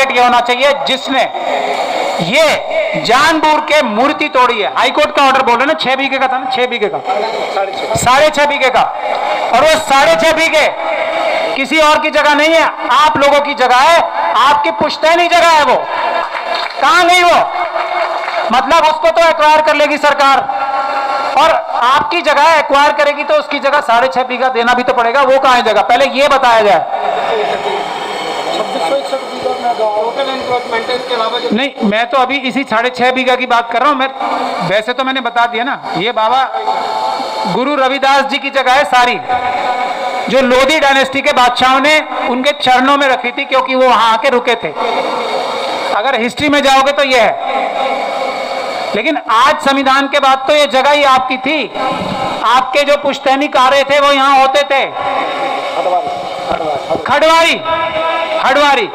Target ये होना चाहिए जिसने ये जानबूझ के मूर्ति तोड़ी है। हाईकोर्ट का ऑर्डर बोल रहे ना 6 बीघे का था ना, 6 बीघे का, 6.5 बीघे का, और वो 6.5 बीघे किसी और की जगह नहीं है, आप लोगों की जगह है, आपकी पुश्तैनी जगह है। वो कहां गई वो? मतलब उसको तो एक्वायर कर लेगी सरकार, और आपकी जगह एक्वायर करेगी तो उसकी जगह 6.5 बीघा देना भी तो पड़ेगा। वो कहां है जगह, पहले ये बताया जाए। नहीं, मैं तो अभी इसी 6.5 बीघा की बात कर रहा हूं। मैं वैसे तो मैंने बता दिया ना, ये बाबा गुरु रविदास जी की जगह है सारी, जो लोधी डायनेस्टी के बादशाहों ने उनके चरणों में रखी थी, क्योंकि वो वहां आके रुके थे। अगर हिस्ट्री में जाओगे तो ये है। लेकिन आज संविधान के बाद तो ये जगह ही आपकी थी। आपके जो पुश्तैनी कारे थे वो यहां होते थे, हडवारी।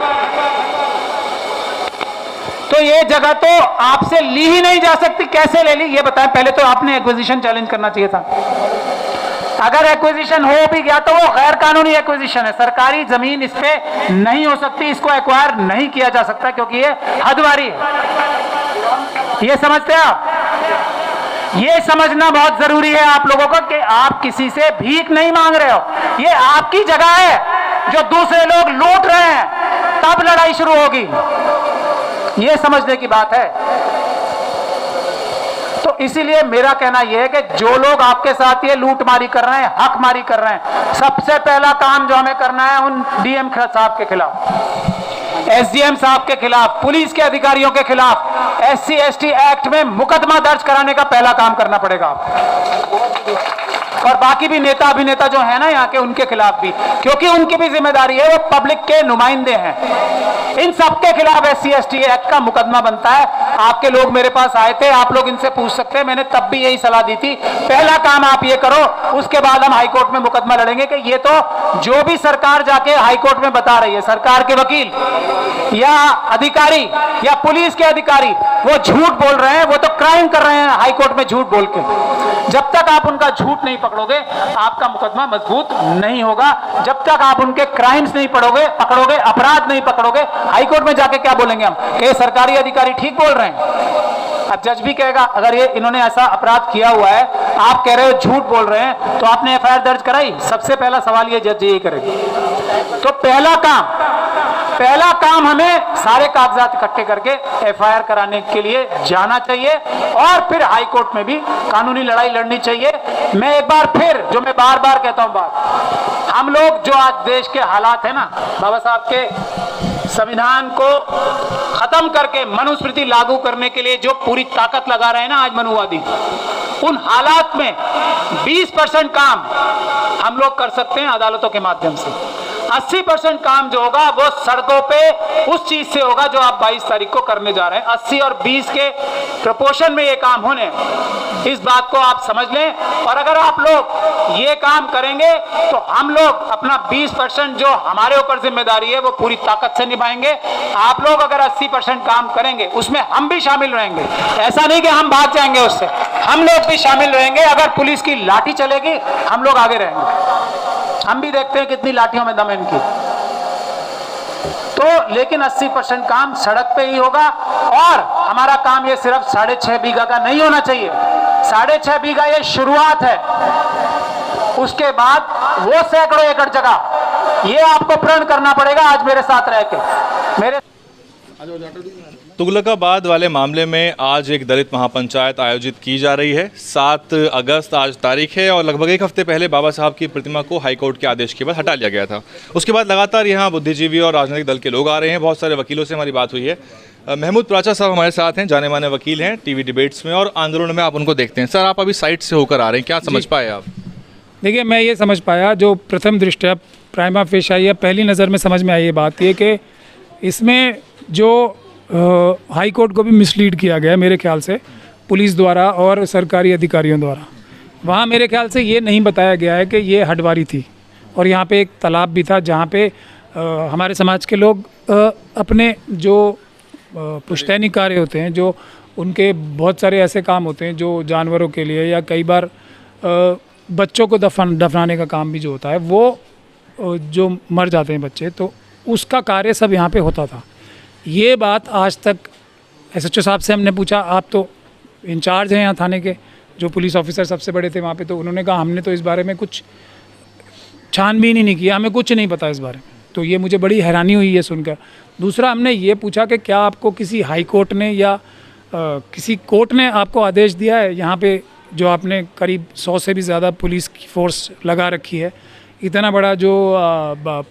तो ये जगह तो आपसे ली ही नहीं जा सकती। कैसे ले ली ये बताएं। पहले तो आपने एक्विजिशन चैलेंज करना चाहिए था। अगर एक्विजिशन हो भी गया तो वो गैर कानूनी एक्विजिशन है। सरकारी जमीन इस पे नहीं हो सकती, इसको एक्वायर नहीं किया जा सकता, क्योंकि ये हदवारी है। ये समझते हैं आप? ये समझना बहुत जरूरी है आप लोगों को कि आप किसी से भीख नहीं मांग रहे हो। ये आपकी जगह है, जो दूसरे लोग लूट रहे हैं, तब लड़ाई शुरू होगी। ये समझने की बात है। तो इसीलिए मेरा कहना यह है कि जो लोग आपके साथ ये लूटमारी कर रहे हैं, हकमारी कर रहे हैं, सबसे पहला काम जो हमें करना है उन डीएम साहब के खिलाफ, एसडीएम साहब के खिलाफ, पुलिस के अधिकारियों के खिलाफ SC ST एक्ट में मुकदमा दर्ज कराने का पहला काम करना पड़ेगा। और बाकी भी नेता अभिनेता जो है ना यहाँ के, उनके खिलाफ भी, क्योंकि उनकी भी जिम्मेदारी है, वो पब्लिक के नुमाइंदे हैं। इन सबके खिलाफ SC ST एक्ट का मुकदमा बनता है। आपके लोग मेरे पास आए थे, आप लोग इनसे पूछ सकते हैं, मैंने तब भी यही सलाह दी थी, पहला काम आप ये करो, उसके बाद हम हाईकोर्ट में मुकदमा लड़ेंगे कि ये तो जो भी सरकार जाके हाईकोर्ट में बता रही है, सरकार के वकील या अधिकारी या पुलिस के अधिकारी, वो झूठ बोल रहे हैं, वो तो क्राइम कर रहे हैं हाईकोर्ट में झूठ बोल के। जब तक आप उनका झूठ नहीं पकड़ोगे, आपका मुकदमा मजबूत नहीं होगा। जब तक आप उनके क्राइम्स नहीं पकड़ोगे, अपराध नहीं पकड़ोगे, हाईकोर्ट में जाके क्या बोलेंगे हम कि सरकारी अधिकारी ठीक बोल रहे हैं। अब जज भी कहेगा अगर ये इन्होंने ऐसा अपराध किया हुआ है, आप कह रहे हो झूठ बोल रहे हैं, तो आपने FIR दर्ज कराई? सबसे पहला सवाल ये जज यही करेगा। तो पहला काम हमें सारे कागजात इकट्ठे करके FIR कराने के लिए जाना चाहिए, और फिर हाईकोर्ट में भी कानूनी लड़ाई लड़नी चाहिए। मैं एक बार फिर, जो मैं बार बार कहता हूं बात, हम लोग जो आज देश के हालात है ना, बाबा साहब के संविधान को खत्म करके मनुस्मृति लागू करने के लिए जो पूरी ताकत लगा रहे हैं ना आज मनुवादी, उन हालात में 20% काम हम लोग कर सकते हैं अदालतों के माध्यम से। 80% काम जो होगा वो सड़कों पे उस चीज से होगा जो आप 22 तारीख को करने जा रहे हैं। 80 और 20 के प्रोपोर्शन में ये काम होने, इस बात को आप समझ लें। और अगर आप लोग ये काम करेंगे तो हम लोग अपना 20% जो हमारे ऊपर जिम्मेदारी है वो पूरी ताकत से निभाएंगे। आप लोग अगर 80% काम करेंगे, उसमें हम भी शामिल रहेंगे। ऐसा नहीं कि हम भाग जाएंगे उससे, हम लोग भी शामिल रहेंगे। अगर पुलिस की लाठी चलेगी, हम लोग आगे रहेंगे। हम भी देखते हैं कितनी लाठियों में दम है इनकी। तो लेकिन 80% काम सड़क पे ही होगा। और हमारा काम ये सिर्फ 6.5 बीघा का नहीं होना चाहिए। 6.5 बीघा ये शुरुआत है, उसके बाद वो सैकड़ों एकड़ जगह ये आपको प्रण करना पड़ेगा। आज मेरे साथ रह के मेरे तुगलकाबाद वाले मामले में आज एक दलित महापंचायत आयोजित की जा रही है। 7 अगस्त आज तारीख है, और लगभग एक हफ्ते पहले बाबा साहब की प्रतिमा को हाईकोर्ट के आदेश के बाद हटा लिया गया था। उसके बाद लगातार यहाँ बुद्धिजीवी और राजनीतिक दल के लोग आ रहे हैं। बहुत सारे वकीलों से हमारी बात हुई है। महमूद प्राचा साहब हमारे साथ हैं, जाने माने वकील हैं, टीवी डिबेट्स में और आंदोलन में आप उनको देखते हैं। सर, आप अभी साइड से होकर आ रहे हैं, क्या समझ पाए आप? देखिए, मैं ये समझ पाया, जो प्रथम दृष्टया प्राइमा फेशिया या पहली नज़र में समझ में आई ये बात ये कि इसमें जो हाई कोर्ट को भी मिसलीड किया गया मेरे ख्याल से पुलिस द्वारा और सरकारी अधिकारियों द्वारा। वहाँ मेरे ख्याल से ये नहीं बताया गया है कि ये हटवारी थी और यहाँ पे एक तालाब भी था जहाँ पे हमारे समाज के लोग अपने जो पुश्तैनी कार्य होते हैं, जो उनके बहुत सारे ऐसे काम होते हैं जो जानवरों के लिए या कई बार बच्चों को दफनाने का काम भी जो होता है, वो जो मर जाते हैं बच्चे, तो उसका कार्य सब यहाँ पे होता था। ये बात आज तक SHO साहब से हमने पूछा, आप तो इंचार्ज हैं यहाँ थाने के, जो पुलिस ऑफिसर सबसे बड़े थे वहाँ पे, तो उन्होंने कहा हमने तो इस बारे में कुछ छानबीन ही नहीं किया, हमें कुछ नहीं पता इस बारे में। तो ये मुझे बड़ी हैरानी हुई है सुनकर। दूसरा, हमने ये पूछा कि क्या आपको किसी हाई कोर्ट ने या किसी कोर्ट ने आपको आदेश दिया है, यहाँ पे जो आपने करीब 100 से भी ज़्यादा पुलिस की फोर्स लगा रखी है, इतना बड़ा जो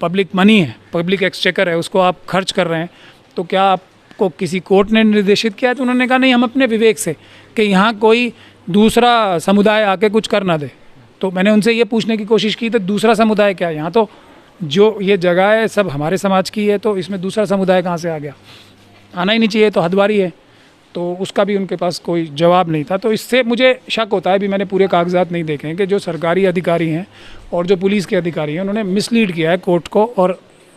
पब्लिक मनी है, पब्लिक एक्सचेकर है, उसको आप खर्च कर रहे हैं, तो क्या आपको किसी कोर्ट ने निर्देशित किया है? तो उन्होंने कहा नहीं, हम अपने विवेक से कि यहाँ कोई दूसरा समुदाय आके कुछ कर ना दे। तो मैंने उनसे ये पूछने की कोशिश की, तो दूसरा समुदाय क्या है? यहाँ तो जो ये जगह है सब हमारे समाज की है, तो इसमें दूसरा समुदाय कहाँ से आ गया? आना ही नहीं चाहिए, तो हदवारी है। तो उसका भी उनके पास कोई जवाब नहीं था। तो इससे मुझे शक होता है, अभी मैंने पूरे कागजात नहीं देखे हैं, कि जो सरकारी अधिकारी हैं और जो पुलिस के अधिकारी हैं उन्होंने मिसलीड किया है कोर्ट को,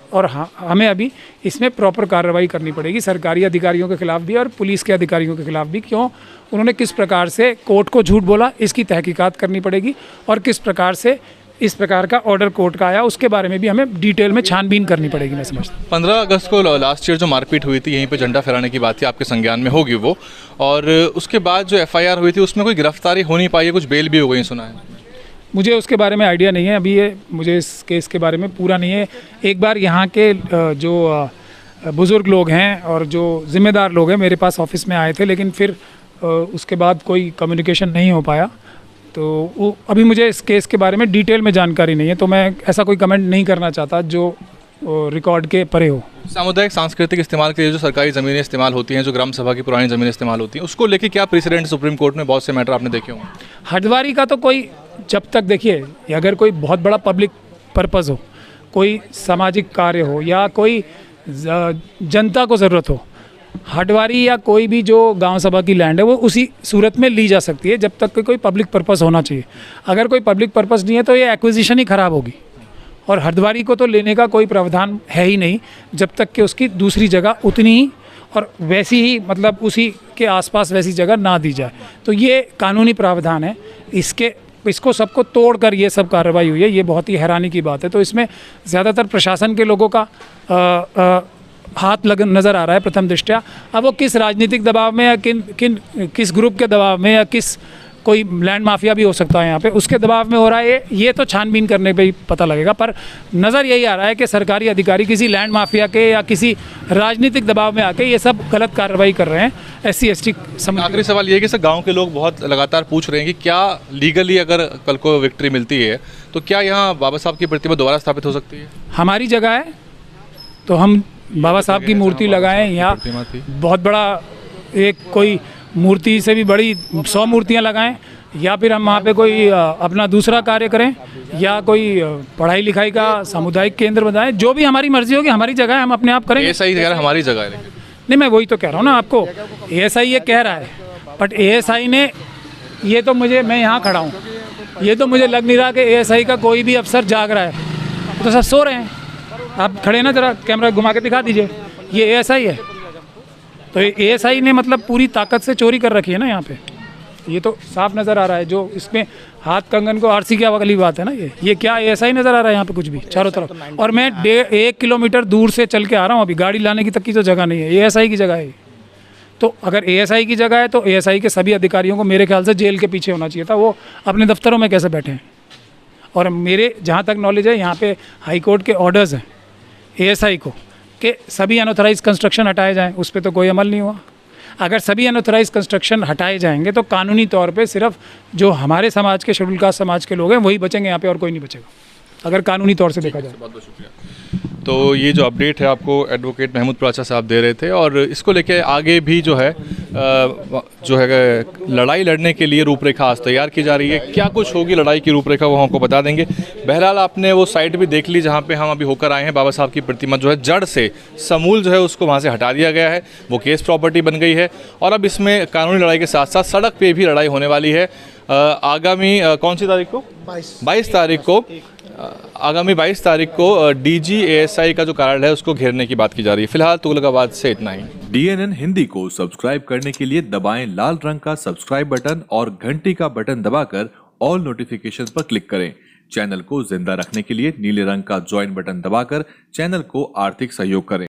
और हाँ, हमें अभी इसमें प्रॉपर कार्रवाई करनी पड़ेगी सरकारी अधिकारियों के खिलाफ भी और पुलिस के अधिकारियों के खिलाफ भी। क्यों उन्होंने किस प्रकार से कोर्ट को झूठ बोला, इसकी तहकीकात करनी पड़ेगी, और किस प्रकार से इस प्रकार का ऑर्डर कोर्ट का आया उसके बारे में भी हमें डिटेल में छानबीन करनी पड़ेगी। मैं समझता हूँ 15 अगस्त को लास्ट ईयर जो मारपीट हुई थी, यहीं पे झंडा फहराने की बात थी, आपके संज्ञान में होगी वो, और उसके बाद जो FIR हुई थी उसमें कोई गिरफ्तारी हो नहीं पाई है, कुछ बेल भी हो गई सुना है। मुझे उसके बारे में आइडिया नहीं है अभी, ये मुझे इस केस के बारे में पूरा नहीं है। एक बार यहाँ के जो बुज़ुर्ग लोग हैं और जो ज़िम्मेदार लोग हैं मेरे पास ऑफिस में आए थे, लेकिन फिर उसके बाद कोई कम्युनिकेशन नहीं हो पाया। तो वो अभी मुझे इस केस के बारे में डिटेल में जानकारी नहीं है, तो मैं ऐसा कोई कमेंट नहीं करना चाहता जो रिकॉर्ड के परे हो। सामुदायिक सांस्कृतिक इस्तेमाल के लिए जो सरकारी ज़मीनें इस्तेमाल होती हैं, जो ग्राम सभा की पुरानी ज़मीनें इस्तेमाल होती हैं, उसको लेके क्या प्रेसिडेंट सुप्रीम कोर्ट में बहुत से मैटर आपने देखे होंगे। हटवारी का तो कोई, जब तक देखिए अगर कोई बहुत बड़ा पब्लिक पर्पज़ हो, कोई सामाजिक कार्य हो या कोई जनता को ज़रूरत हो, हटवारी या कोई भी जो गांव सभा की लैंड है वो उसी सूरत में ली जा सकती है, जब तक कि कोई पब्लिक पर्पस होना चाहिए। अगर कोई पब्लिक पर्पस नहीं है तो ये एक्विजिशन ही ख़राब होगी, और हटवारी को तो लेने का कोई प्रावधान है ही नहीं जब तक कि उसकी दूसरी जगह उतनी ही और वैसी ही, मतलब उसी के आसपास वैसी जगह ना दी जाए। तो ये कानूनी प्रावधान है, इसको सबको तोड़कर ये सब कार्रवाई हुई है, ये बहुत ही हैरानी की बात है। तो इसमें ज़्यादातर प्रशासन के लोगों का हाथ नज़र आ रहा है प्रथम दृष्टया। अब वो किस राजनीतिक दबाव में या किस ग्रुप के दबाव में या किस कोई लैंड माफिया भी हो सकता है यहाँ पे, उसके दबाव में हो रहा है ये तो छानबीन करने पे ही पता लगेगा। पर नज़र यही आ रहा है कि सरकारी अधिकारी किसी लैंड माफिया के या किसी राजनीतिक दबाव में आके ये सब गलत कार्रवाई कर रहे हैं SC ST समझ। आखिरी सवाल ये है कि सर, गाँव के लोग बहुत लगातार पूछ रहे हैं कि क्या लीगली अगर कल को विक्ट्री मिलती है तो क्या यहाँ बाबा साहब की प्रतिमा दोबारा स्थापित हो सकती है? हमारी जगह है तो हम बाबा साहब की मूर्ति लगाएं, यहाँ बहुत बड़ा एक कोई मूर्ति से भी बड़ी 100 मूर्तियाँ लगाएं, या फिर हम वहाँ पे कोई अपना दूसरा कार्य करें, या कोई पढ़ाई लिखाई का सामुदायिक केंद्र बनाएं, जो भी हमारी मर्जी होगी, हमारी जगह है, हम अपने आप करेंगे। ASI कह रहा है हमारी जगह है, नहीं मैं वही तो कह रहा हूँ ना आपको, ASI ये कह रहा है, बट ASI ने ये तो मैं यहाँ खड़ा हूँ, ये तो मुझे लग नहीं रहा कि ASI का कोई भी अफसर जाग रहा है, तो सब सो रहे हैं। आप खड़े ना, जरा कैमरा घुमा के दिखा दीजिए, ये ASI है। तो ASI ने मतलब पूरी ताकत से चोरी कर रखी है ना यहाँ पे, ये तो साफ नज़र आ रहा है। जो इसमें हाथ कंगन को आरसी क्या वाली बात है ना, ये क्या ASI नज़र आ रहा है यहाँ पे कुछ भी चारों तरफ। और मैं 1 किलोमीटर दूर से चल के आ रहा हूँ, अभी गाड़ी लाने की तक की तो जगह नहीं है, ASI की जगह है। तो अगर ASI की जगह है तो ASI के सभी अधिकारियों को मेरे ख्याल से जेल के पीछे होना चाहिए था, वो अपने दफ्तरों में कैसे बैठे हैं। और मेरे जहाँ तक नॉलेज है यहाँ पे हाई कोर्ट के ऑर्डर्स हैं ASI को कि सभी अनऑथराइज कंस्ट्रक्शन हटाए जाएं, उस पर तो कोई अमल नहीं हुआ। अगर सभी अनऑथराइज कंस्ट्रक्शन हटाए जाएंगे तो कानूनी तौर पे सिर्फ जो हमारे समाज के शेड्यूल कास्ट समाज के लोग हैं वही बचेंगे यहाँ पे, और कोई नहीं बचेगा अगर कानूनी तौर से देखा जाए। बहुत बहुत शुक्रिया। तो ये जो अपडेट है आपको एडवोकेट महमूद प्राचा साहब दे रहे थे, और इसको लेके आगे भी जो है लड़ाई लड़ने के लिए रूपरेखा आज तैयार की जा रही है। क्या कुछ होगी लड़ाई की रूपरेखा वो हमको बता देंगे। बहरहाल आपने वो साइट भी देख ली जहाँ पे हम अभी होकर आए हैं। बाबा साहब की प्रतिमा जो है जड़ से समूल जो है उसको वहाँ से हटा दिया गया है, वो केस प्रॉपर्टी बन गई है, और अब इसमें कानूनी लड़ाई के साथ साथ सड़क पे भी लड़ाई होने वाली है। आगामी कौन सी तारीख को 22 तारीख को आगामी 22 तारीख को DG ASI का जो कार्यालय है उसको घेरने की बात की जा रही है। फिलहाल तुगलकाबाद से इतना ही। DNN हिंदी को सब्सक्राइब करने के लिए दबाएं लाल रंग का सब्सक्राइब बटन और घंटी का बटन दबाकर ऑल नोटिफिकेशन पर क्लिक करें। चैनल को जिंदा रखने के लिए नीले रंग का ज्वाइन बटन दबाकर चैनल को आर्थिक सहयोग करें।